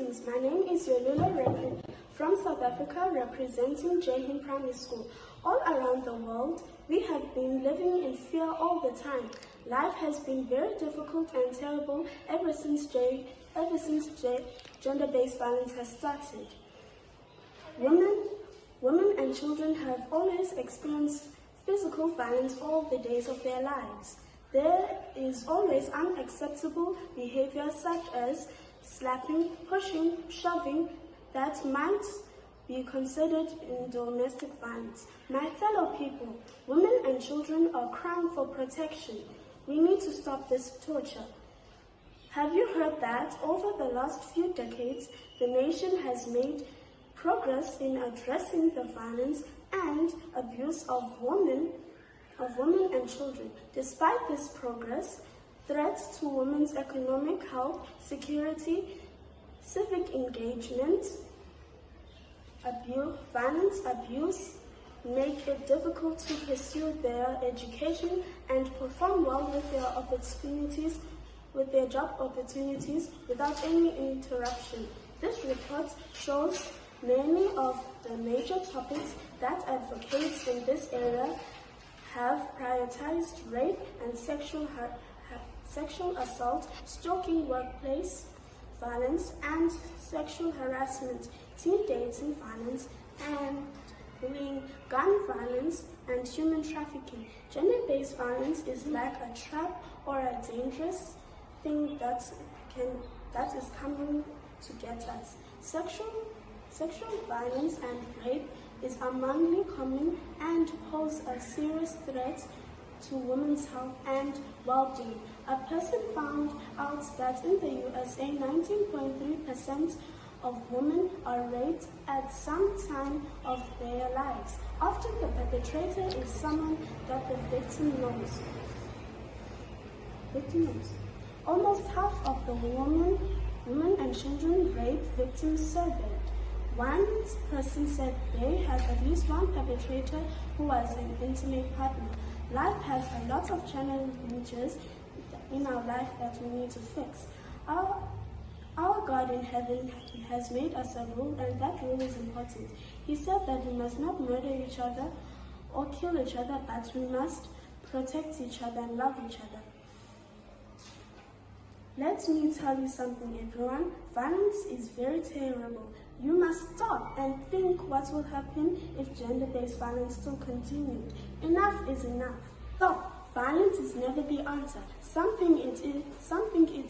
Greetings, my name is Yolula from South Africa, representing Hind Primary School. All around the world, we have been living in fear all the time. Life has been very difficult and terrible ever since gender-based violence has started. Women and children have always experienced physical violence all the days of their lives. There is always unacceptable behavior such as slapping, pushing, shoving that might be considered in domestic violence. My fellow people, women and children are crying for protection. We need to stop this torture. Have you heard that over the last few decades, the nation has made progress in addressing the violence and abuse of women and children? Despite this progress, threats to women's economic health, security, civic engagement, violence abuse make it difficult to pursue their education and perform well with their job opportunities without any interruption. This report shows many of the major topics that advocates in this area have prioritized: rape and sexual assault, stalking, workplace violence and sexual harassment, teen dating violence and bullying, gun violence and human trafficking. Gender-based violence is like a trap or a dangerous thing that is coming to get us. Sexual violence and rape is amongly common and pose a serious threat to women's health and well-being. A person found out that in the USA, 19.3% of women are raped at some time of their lives. Often the perpetrator is someone that the victim knows. Almost half of the women and children rape victims surveyed. One person said they had at least one perpetrator who was an intimate partner. Life has a lot of challenges in our life that we need to fix. Our God in heaven has made us a rule, and that rule is important. He said that we must not murder each other or kill each other, but we must protect each other and love each other. Let me tell you something, everyone. Violence is very terrible. You must stop and think what will happen if gender-based violence still continued. Enough is enough. Stop. Violence is never the answer. Something it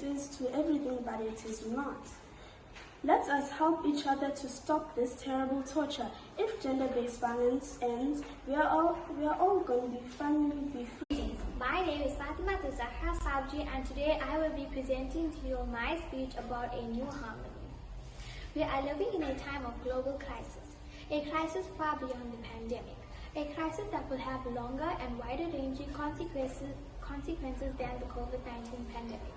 is to everything, but it is not. Let us help each other to stop this terrible torture. If gender-based violence ends, we are all going to finally be free. My name is Fatima Zahra Sabji, and today I will be presenting to you my speech about a new harmony. We are living in a time of global crisis, a crisis far beyond the pandemic, a crisis that will have longer and wider-ranging consequences than the COVID-19 pandemic.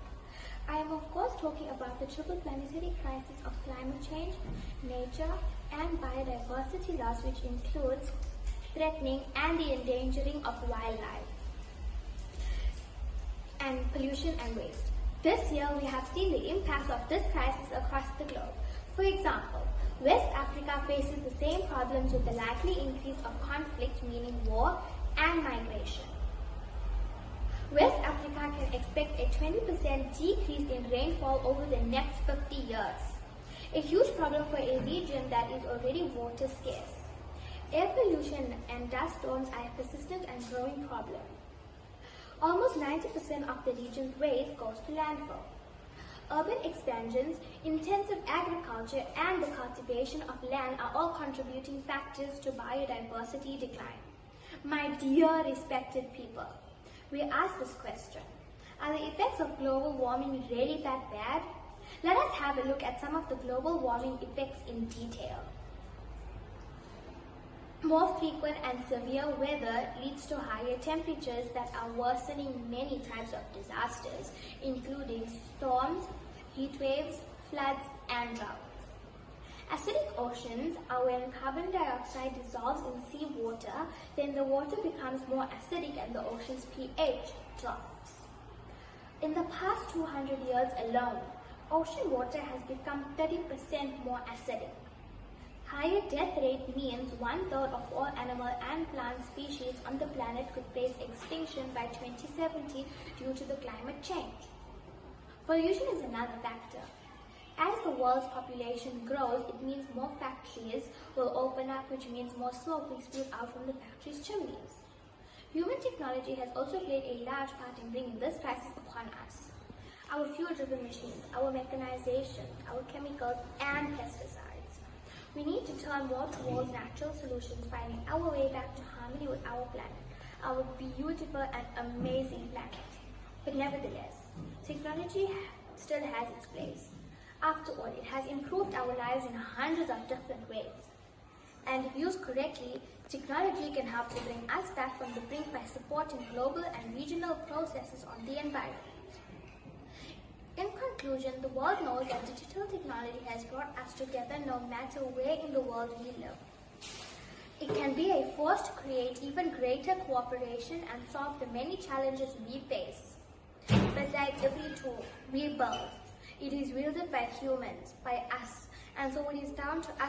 I am of course talking about the triple planetary crisis of climate change, nature, and biodiversity loss, which includes threatening and the endangering of wildlife, and pollution and waste. This year we have seen the impacts of this crisis across the globe. For example, West Africa faces the same problems with the likely increase of conflict, meaning war and migration. West Africa can expect a 20% decrease in rainfall over the next 50 years, a huge problem for a region that is already water scarce. Air pollution and dust storms are a persistent and growing problem. Almost 90% of the region's waste goes to landfill. Urban expansions, intensive agriculture, and the cultivation of land are all contributing factors to biodiversity decline. My dear respected people, we ask this question: are the effects of global warming really that bad? Let us have a look at some of the global warming effects in detail. More frequent and severe weather leads to higher temperatures that are worsening many types of disasters, including storms, heat waves, floods, and droughts. Acidic oceans are when carbon dioxide dissolves in seawater, then the water becomes more acidic and the ocean's pH drops. In the past 200 years alone, Ocean water has become 30% more acidic. Higher death rate means 1/3 of all animal and plant species on the planet could face extinction by 2070 due to the climate change. Pollution is another factor. As the world's population grows, it means more factories will open up, which means more smoke will spew out from the factories' chimneys. Human technology has also played a large part in bringing this crisis upon us. Our fuel-driven machines, our mechanization, our chemicals and pesticides. We need to turn more towards natural solutions, finding our way back to harmony with our planet, our beautiful and amazing planet. But nevertheless, technology still has its place. After all, it has improved our lives in hundreds of different ways. And if used correctly, technology can help to bring us back from the brink by supporting global and regional processes on the environment. In conclusion, the world knows that digital technology has brought us together no matter where in the world we live. It can be a force to create even greater cooperation and solve the many challenges we face. But like every tool we build, it is wielded by humans, by us, and so it is down to us